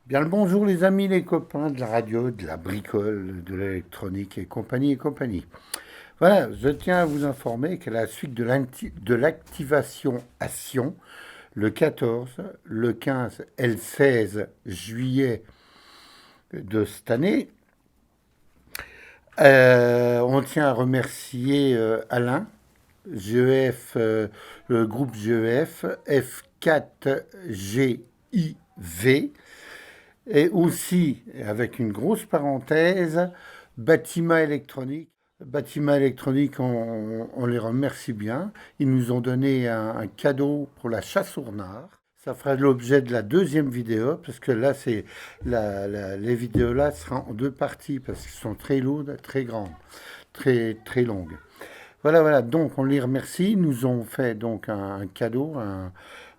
Bien le bonjour les amis, les copains de la radio, de la bricole, de l'électronique et compagnie et compagnie. Voilà, je tiens à vous informer qu'à la suite de l'activation à Sion, le 14, le 15 et le 16 juillet de cette année, on tient à remercier Alain, GEF, le groupe GEF, F4GIV, et aussi, avec une grosse parenthèse, Bâtiment électronique. Bâtiment électronique, on les remercie bien. Ils nous ont donné un cadeau pour la chasse au renard. Ça fera l'objet de la deuxième vidéo, parce que là, les vidéos là seront en deux parties, parce qu'elles sont très lourdes, très grandes, très, très longues. Voilà, voilà. Donc, on les remercie. Ils nous ont fait donc un cadeau,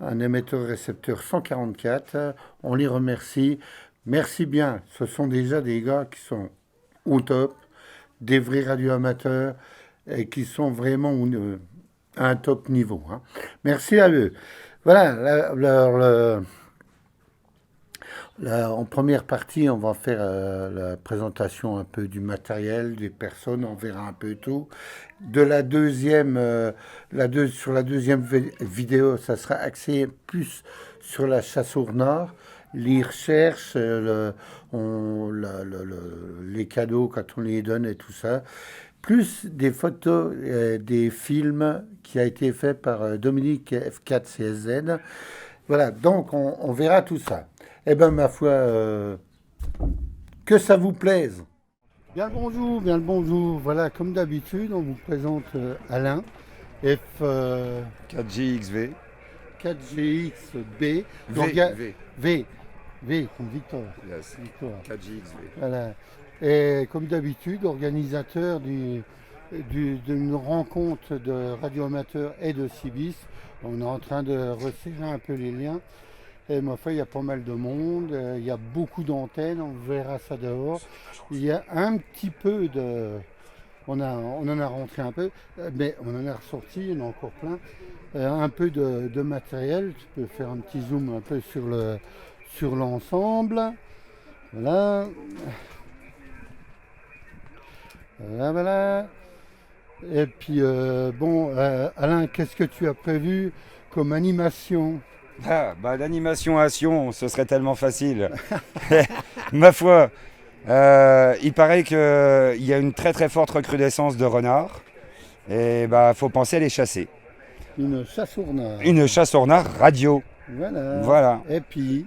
un émetteur-récepteur 144. On les remercie. Merci bien. Ce sont déjà des gars qui sont au top, des vrais radioamateurs et qui sont vraiment à un top niveau, hein. Merci à eux. Voilà. En première partie, on va faire la présentation un peu du matériel, des personnes, on verra un peu tout. De la deuxième, sur la deuxième vidéo, ça sera axé plus sur la chasse au renard, les recherches, les cadeaux quand on les donne et tout ça. Plus des photos, des films qui a été fait par Dominique F4CSZ. Voilà, donc on verra tout ça. Eh bien, ma foi, que ça vous plaise. Bien le bonjour, bien le bonjour. Voilà, comme d'habitude, on vous présente Alain, F 4GXV. 4GXB, V. V, V comme Victor. Yes. Victor. 4GXV. Voilà. Et comme d'habitude, organisateur d'une rencontre de radioamateurs et de Cibis. On est en train de resserrer un peu les liens. Et ma foi, il y a pas mal de monde, il y a beaucoup d'antennes, on verra ça dehors. Il y a un petit peu de... on en a rentré un peu, mais on en a ressorti, il y en a encore plein. Un peu de matériel, tu peux faire un petit zoom un peu sur l'ensemble. Voilà. Voilà, voilà. Et puis, Alain, qu'est-ce que tu as prévu comme animation? L'animation à Sion, ce serait tellement facile. Ma foi, il paraît qu'il y a une très très forte recrudescence de renards. Et faut penser à les chasser. Une chasse au renard. Une chasse au renard radio. Voilà. Voilà. Et puis,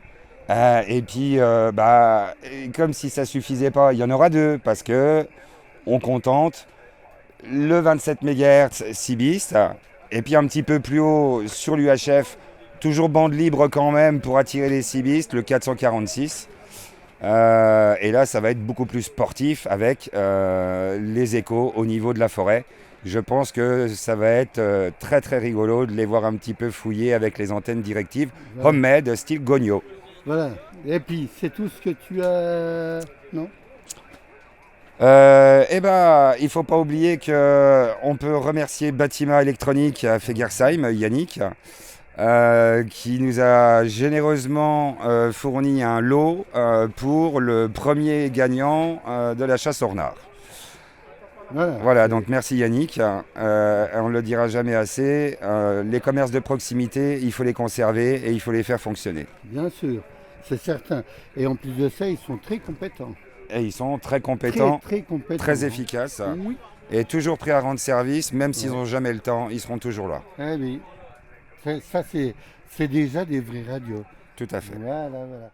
comme si ça suffisait pas, il y en aura deux parce que on contente le 27 MHz Cibis et puis un petit peu plus haut sur l'UHF, toujours bande libre quand même pour attirer les Cibistes, le 446. Et là, ça va être beaucoup plus sportif avec les échos au niveau de la forêt. Je pense que ça va être très très rigolo de les voir un petit peu fouiller avec les antennes directives voilà. homemade style Gogno. Voilà. Et puis, c'est tout ce que tu as. Non? Il faut pas oublier qu'on peut remercier Bâtiment électronique à Fegersheim, Yannick, qui nous a généreusement fourni un lot pour le premier gagnant de la chasse au renard. Voilà, donc merci Yannick. On ne le dira jamais assez. Les commerces de proximité, il faut les conserver et il faut les faire fonctionner. Bien sûr, c'est certain. Et en plus de ça, ils sont très compétents. Et ils sont très compétents, très compétents, très efficaces. Oui. Et toujours prêts à rendre service, même s'ils n'ont jamais le temps, ils seront toujours là. Ah oui. Ça, c'est déjà des vrais radios. Tout à fait. Voilà, voilà.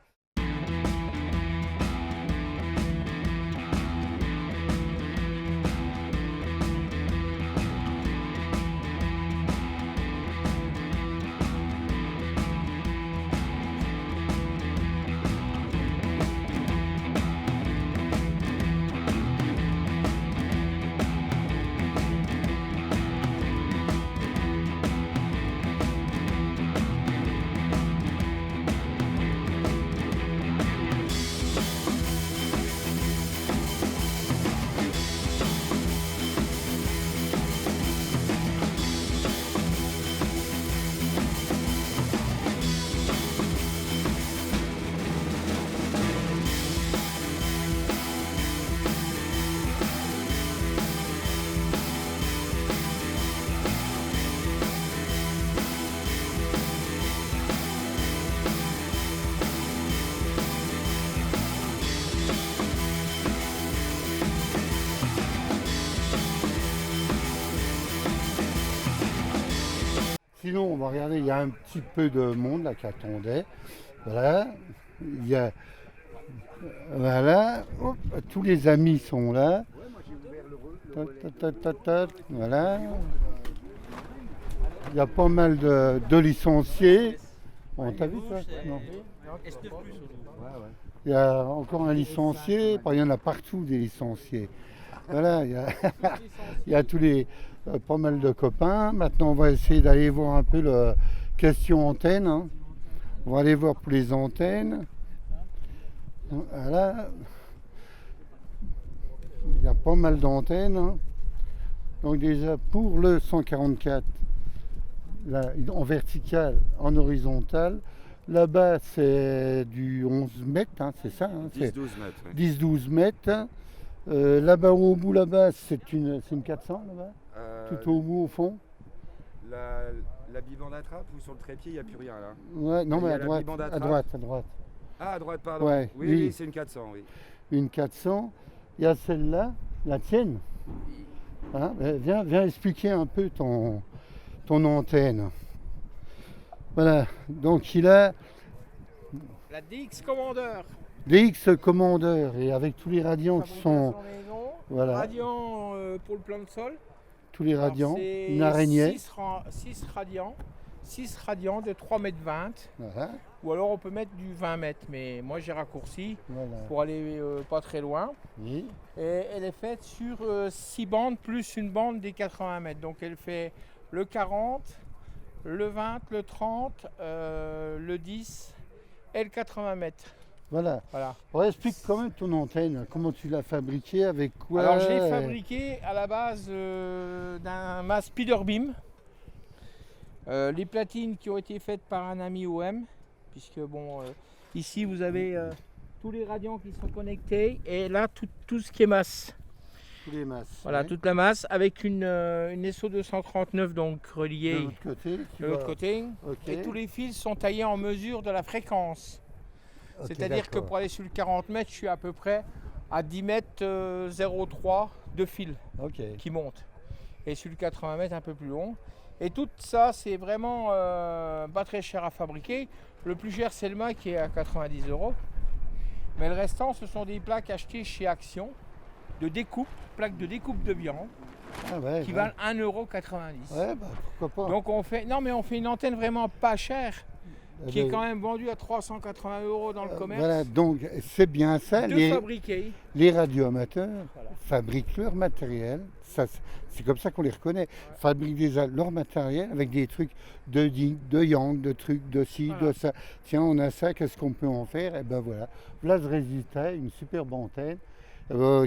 Sinon, on va regarder, il y a un petit peu de monde là qui attendait. Voilà. Il y a, voilà. Hop, tous les amis sont là. Voilà. Il y a pas mal de licenciés. On t'a vu ça? Non. Il y a encore un licencié. Il y en a partout des licenciés. Voilà, il y a tous les pas mal de copains. Maintenant, on va essayer d'aller voir un peu le question antenne. Hein. On va aller voir pour les antennes. Voilà. Il y a pas mal d'antennes. Hein. Donc déjà, pour le 144, là, en vertical, en horizontal, là-bas, c'est du 11 mètres, hein, c'est ça hein, 10-12 mètres. Oui. 10-12 mètres. Là-bas, au bout, là-bas, c'est une 400, là-bas tout au bout, au fond. La bibande à trappe ou sur le trépied, il n'y a plus rien là. Ouais, non, Il y mais a à la droite, bibande à à trappe. droite, à droite. Ah, à droite, pardon. Ouais, oui, oui. oui, c'est une 400, oui. Une 400. Il y a celle-là, la tienne. Hein, viens expliquer un peu ton antenne. Voilà, donc il a La DX Commander. DX Commander et avec tous les radians qui sont. Voilà. Radiant pour le plan de sol. Tous les radians, c'est une araignée. 6 radians de 3,20 m. Voilà. Ou alors on peut mettre du 20 mètres, mais moi j'ai raccourci Voilà. pour aller pas très loin. Oui. Et elle est faite sur 6 bandes plus une bande des 80 mètres. Donc elle fait le 40, le 20, le 30, le 10 et le 80 mètres. Voilà. Voilà. Alors, explique quand même ton antenne, comment tu l'as fabriquée, avec quoi. Alors je l'ai fabriqué à la base d'un mât Spiderbeam. Les platines qui ont été faites par un ami OM, puisque bon, ici vous avez tous les radians qui sont connectés et là tout ce qui est masse. Tous les masses. Voilà, ouais. toute la masse avec une SO 239 donc reliée De l'autre côté. de l'autre côté. Ok. Et tous les fils sont taillés en mesure de la fréquence. Ok, C'est-à-dire que d'accord. pour aller sur le 40 mètres, je suis à peu près à 10 mètres 0,3 de fil Ok. qui monte. Et sur le 80 mètres, un peu plus long. Et tout ça, c'est vraiment pas très cher à fabriquer. Le plus cher, c'est le mât qui est à 90 €. Mais le restant, ce sont des plaques achetées chez Action, de découpe, plaques de découpe de viande, Ah ouais, qui ouais. valent 1,90 €. Ouais, bah pourquoi pas. Donc on fait une antenne vraiment pas chère, qui Eh est ben, quand même vendue à 380 € dans le commerce. Voilà, donc c'est bien ça. De fabriquer. Les radioamateurs Voilà. fabriquent leur matériel. Ça, c'est comme ça qu'on les reconnaît. Fabriquent déjà leur matériel avec des trucs de yang, de trucs, de ci, Voilà. de ça. Tiens, on a ça, qu'est-ce qu'on peut en faire? Et ben voilà. Là, ce résultat, une superbe antenne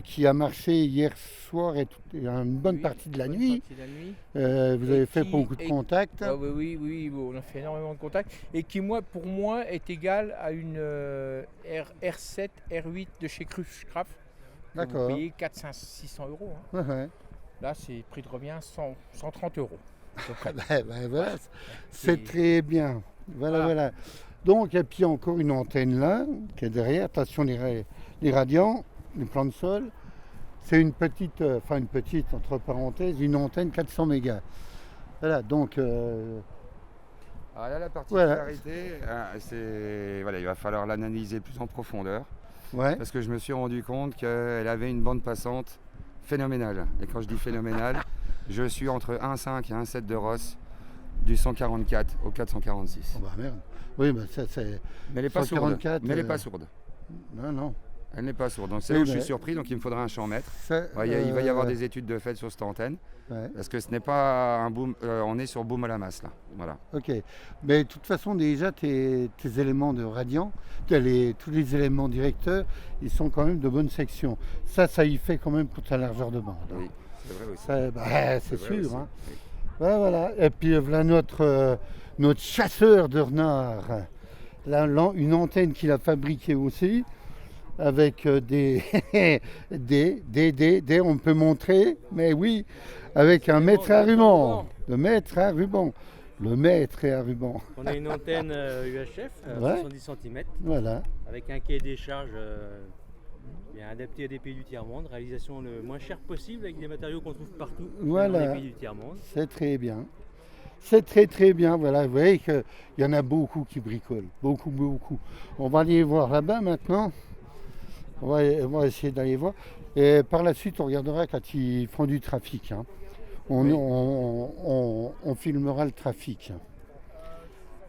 qui a marché hier soir et une bonne Oui, partie de la bonne nuit. partie de la nuit. Vous Et avez fait qui- beaucoup de et- contacts. Ah oui, bon, on a fait énormément de contacts. Et qui, pour moi, est égal à une R7, R8 de chez Crushcraft. D'accord. Vous payez 400-600 €. Hein. Ouais, ouais. Là, c'est prix de revient 130 € à peu près. Voilà, c'est très bien. Voilà, Voilà. voilà. Donc, et puis encore une antenne là, qui est derrière. Attention, les radians, les plans de sol. C'est une petite, entre parenthèses, une antenne 400 mégas. Voilà, donc, Alors là, la particularité, c'est voilà, il va falloir l'analyser plus en profondeur ouais, parce que je me suis rendu compte qu'elle avait une bande passante phénoménale. Et quand je dis phénoménale, je suis entre 1,5 et 1,7 de Ross du 144 au 446. oh bah merde. Oui, mais ça, c'est. Mais elle n'est pas sourde. 144, Mais elle n'est pas sourde. Non, non. Elle n'est pas sourde. Donc c'est Oui, là où je mais- suis surpris. Donc il me faudra un champ mètre. Ça, Ouais, il va y avoir des études de fait sur cette antenne. ouais, Parce que ce n'est pas un boom. On est sur boom à la masse là. Voilà. ok. Mais de toute façon, déjà, tes éléments de radiant, tous les éléments directeurs, ils sont quand même de bonne section. Ça y fait quand même pour ta largeur de bande. Oui, c'est vrai aussi. Ça, bah, c'est vrai sûr. aussi. Hein. Oui. Voilà. Et puis voilà notre chasseur de renards. Là, une antenne qu'il a fabriquée aussi, avec on peut montrer, mais oui, avec un mètre à ruban. Le maître à ruban. Le maître est à ruban. On a une antenne UHF, Ouais. 70 cm, Voilà. avec un quai des charges bien adapté à des pays du tiers-monde. Réalisation le moins cher possible avec des matériaux qu'on trouve partout Voilà. dans les pays du tiers-monde. C'est très bien. C'est très très bien, voilà, vous voyez qu'il y en a beaucoup qui bricolent, beaucoup, beaucoup. On va aller voir là-bas maintenant, on va essayer d'aller voir. Et par la suite, on regardera quand ils font du trafic. Hein. On filmera le trafic.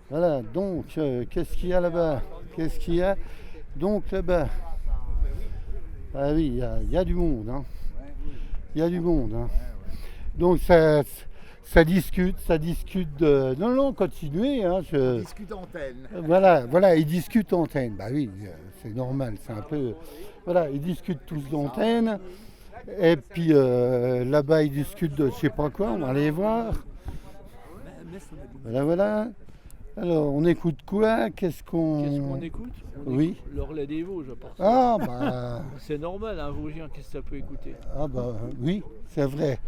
Voilà, donc, qu'est-ce qu'il y a là-bas? Qu'est-ce qu'il y a donc là-bas? Ah oui, il y a du monde. Hein. Il y a du monde. Hein. Donc, ça discute de... Non, non, continuez. Hein, On discute antenne. Voilà, ils discutent antenne. Bah oui, c'est normal, c'est un peu... Voilà, ils discutent tous d'antenne. Et puis là-bas, ils discutent de je sais pas quoi, on va aller voir. Voilà. Alors, on écoute quoi? Qu'est-ce qu'on écoute? Oui. L'Orlet des Vosges, je pense. Ah, bah... C'est normal, un Vosgien, qu'est-ce que ça peut écouter? Ah, bah oui, c'est vrai.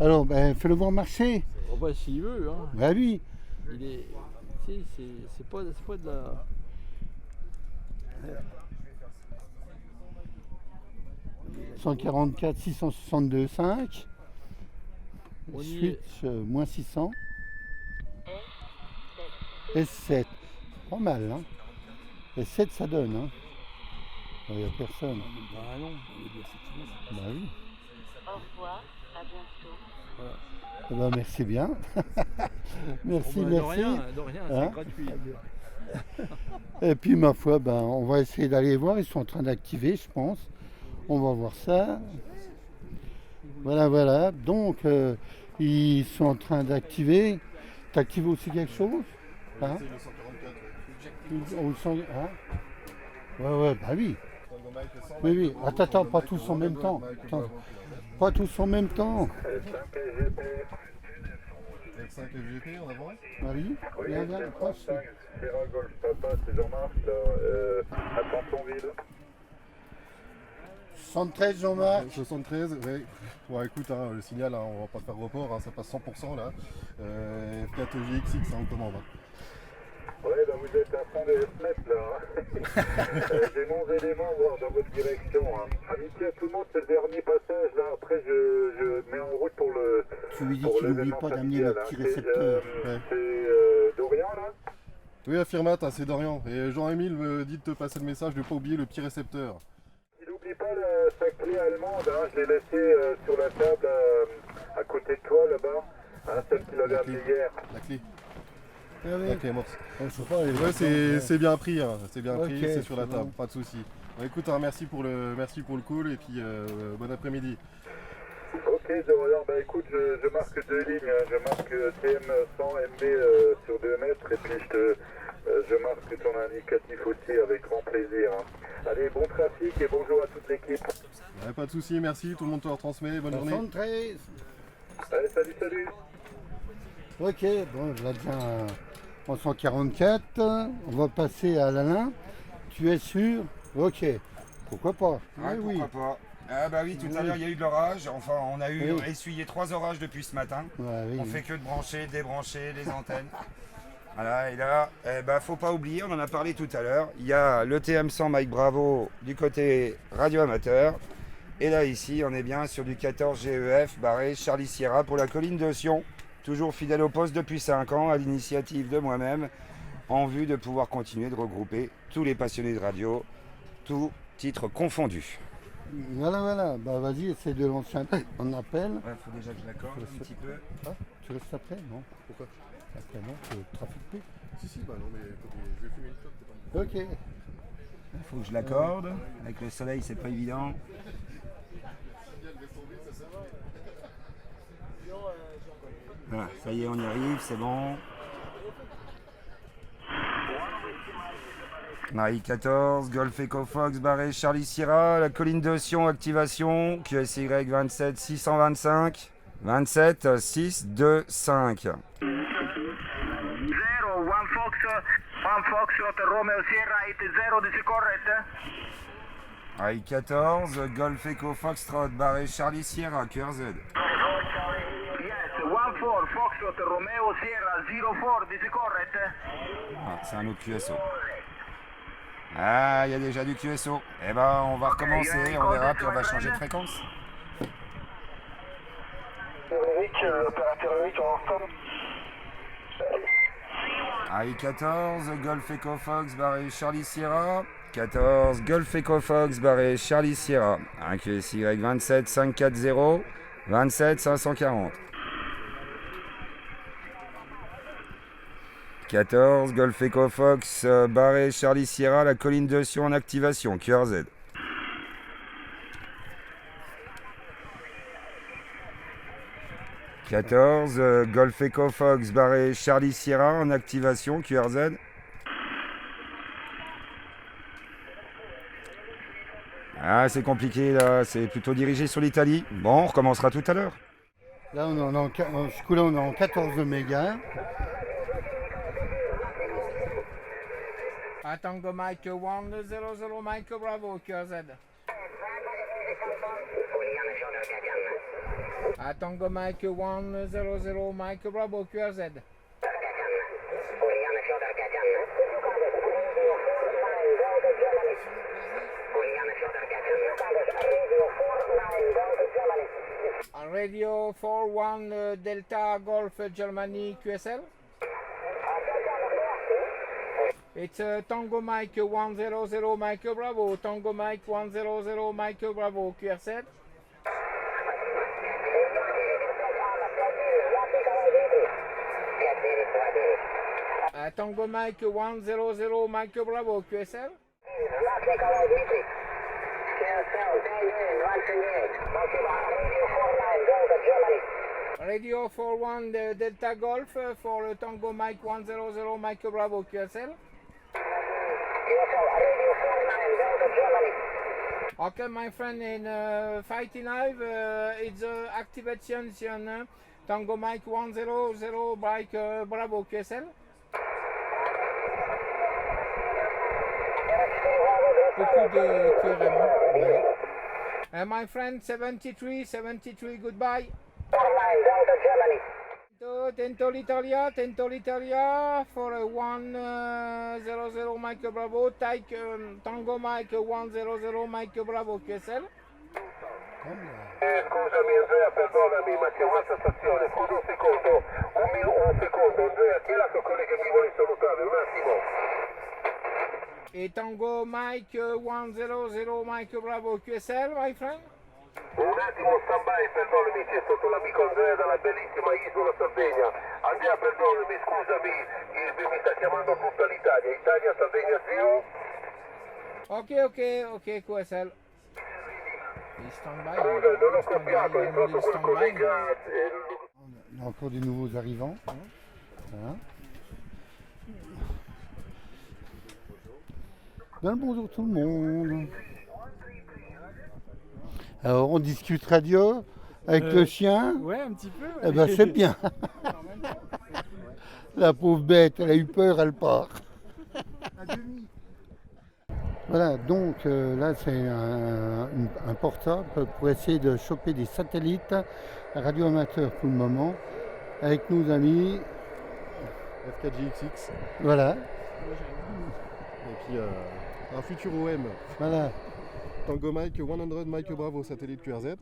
Alors, ben, fais-le voir marcher. Oh, bah, s'il veut, hein. Bah oui. Il est... C'est pas de la... 144, 662, 5. On y Switch, moins 600. S7. Pas mal, hein. S7, ça donne, hein. Il n'y a personne. Bah non, Bah oui. Au revoir, à bientôt. Eh ben, merci bien. Merci, De merci. rien, c'est Hein gratuit. Et puis, ma foi, ben, on va essayer d'aller voir. Ils sont en train d'activer, je pense. On va voir ça. Voilà. Donc, ils sont en train d'activer. T'actives aussi quelque chose? Hein? Hein? Ouais, bah oui. Oui. Attends, pas tous en même temps. Attends. Pas tous en même temps. F5 FGP en avant. Marie, viens, approche. Sierra Golf Papa, c'est Jean-Marc, là, à Cantonville. 73, Jean-Marc. 73, ouais. Bon, écoute, hein, le signal, hein, on va pas faire report, hein, ça passe 100% là. F4 GXX, on commande. Ouais, bah vous êtes à fond de S-Net là. Hein. J'ai mon élément voir dans votre direction. Hein. Amitié à tout le monde, c'est le dernier passage là. Après, je mets en route pour le. Tu lui dis pour qu'il n'oublie l'événement pas d'amener familial, le hein. petit récepteur. C'est Dorian là. Oui, affirmate, hein, c'est Dorian. Et Jean-Émile me dit de te passer le message de ne pas oublier le petit récepteur. Il n'oublie pas sa clé allemande. Hein. Je l'ai laissée sur la table à côté de toi là-bas. Hein, celle qu'il avait amenée hier. La clé. Ah oui. La clé morse. Je sais pas, Ouais, c'est bien pris, hein. C'est bien pris, Ok, c'est sur la c'est table, bon. pas de souci. Bon, écoute, hein, merci pour le call et puis bon après-midi. Ok, Dorian, bah écoute, je marque 2 lignes, hein. Je marque TM100 MB sur 2 mètres et puis je marque ton indicatif aussi avec grand plaisir. Hein. Allez, bon trafic et bonjour à toute l'équipe. Ouais, pas de souci, merci, tout le monde te retransmet, bonne journée. 73. Allez, salut. Ok, bon, je la tiens en 144. On va passer à l'Alain. Tu es sûr? Ok. Pourquoi pas? Oui. Pourquoi pas. Ah bah oui, tout à l'heure il y a eu de l'orage. Enfin, on a Oui. essuyé 3 orages depuis ce matin. Ouais, oui. On fait que de brancher, débrancher les antennes. Voilà, et là, faut pas oublier, on en a parlé tout à l'heure, il y a le TM100 Mike Bravo du côté radio amateur. Et là, ici, on est bien sur du 14 GEF barré Charlie Sierra pour la colline de Sion. Toujours fidèle au poste depuis 5 ans, à l'initiative de moi-même, en vue de pouvoir continuer de regrouper tous les passionnés de radio, tous titres confondus. Voilà. Bah vas-y, essaie de lancer un appel. Il faut déjà que je l'accorde un petit peu. Ah, tu restes après? Non. Pourquoi? Après, non, tu trafiques plus. Si, bah non, mais je vais fumer une clope, t'es pas... Ok. Il faut que je l'accorde. Avec le soleil, c'est pas évident. Voilà, ça y est, on y arrive, c'est bon. Marie 14, Golf Echo Fox, barré Charlie Sierra, la colline de Sion, activation, QSY 27 625, 27 6 2 5. 0, 1 Fox, Romeo Sierra, it 0, this is correct. Marie 14, Golf Echo Foxtrot, barré Charlie Sierra, QRZ. Yes, 1-4, Foxtrot, Romeo Sierra, 0-4, this is correct. Ah, c'est un autre QSO. Ah, il y a déjà du QSO. Eh ben, on va recommencer, on verra, puis on va changer de fréquence. Eric, opérateur Eric, on stop. Allez, 14, Golf Echo Fox barré Charlie Sierra. 14, Golf Echo Fox barré Charlie Sierra. Un QSY 27 540, 27 540. 14, Golf Echo Fox barré Charlie Sierra, la colline de Sion en activation, QRZ. 14, Golf Echo Fox barré Charlie Sierra en activation, QRZ. Ah, c'est compliqué là, c'est plutôt dirigé sur l'Italie. Bon, on recommencera tout à l'heure. Là, jusqu'où là, on est en 14 mégas. Tango Mike 100 Mike Bravo QRZ. Tango Mike 100 Mike Bravo QRZ. Radio 41 Delta Golf Germany QSL. It's Tango Mike 100 Mike Bravo, Tango Mike 100 Mike Bravo QRZ. Tango Mike 100 Mike Bravo QSL. Radio 41 Delta Golf for Tango Mike 100 Mike Bravo QSL. Okay, my friend, in Fighting Live, it's activation Tango Mike 100 Mike Bravo QSL. Beaucoup de QRM. My friend, 73, goodbye. Tento l'Italia for 100 Mike Bravo, take Tango Mike 100 Mike Bravo QSL. Scusami Andrea, perdonami, ma c'è un'altra stazione, scusa un secondo, Andrea, chi è l'altro collega che mi vuole salutare, un attimo. E Tango Mike 100 Mike Bravo QSL, my friend. Un attimo, stand-by, perdonami, c'è sotto l'amico Andrea dalla bellissima isola Sardegna. Andrea, perdonami, scusami, mi sta chiamando tutta l'Italia, Italia, Sardegna, zio? Ok, QSL. Scusa, non ho copiato, è proprio quel collega... Il y a encore des nouveaux arrivants. Voilà. Bien le bonjour tout le monde. Alors on discute radio avec le chien. Ouais, un petit peu. Eh ben c'est bien. La pauvre bête, elle a eu peur, elle part. Voilà, donc là c'est un portable pour essayer de choper des satellites radio-amateurs pour le moment avec nos amis. F4GXX. Voilà. Et puis un futur OM. Voilà. Tango Mike 100 Mike Bravo satellite QRZ.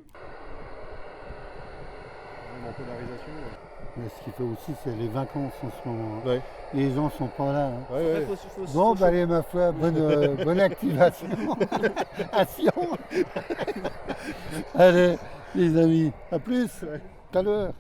En polarisation. Mais ce qu'il faut aussi, c'est les vacances en ce moment. Ouais. Les gens sont pas là. Hein. Ouais. Bon, bah allez, ma foi, bonne activation. Action. Allez, les amis, à plus. Tout à l'heure.